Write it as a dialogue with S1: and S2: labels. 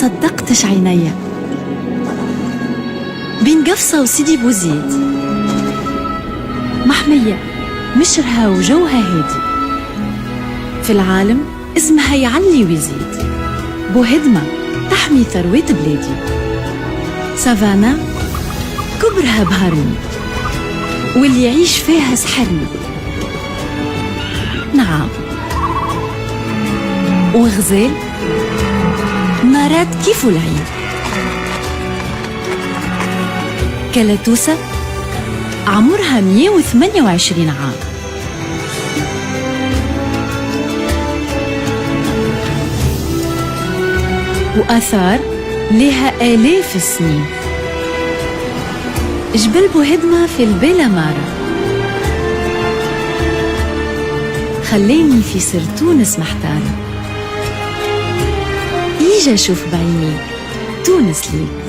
S1: صدقتش عينيا. بين قفصة وسيدي بوزيد، محمية مشرها وجوها هادي، في العالم اسمها يعلي ويزيد، بوهدمة تحمي ثروات بلادي. سافانا كبرها بهرني، واللي يعيش فيها سحرني. نعم، وغزال نارات كيف العين. كلاتوسة عمرها 128 عام. وآثار لها آلاف السنين. جبل بوهدمة في البيلامارا خلاني في سر تونس محتارة. يجي أشوف بعيني تونس لي.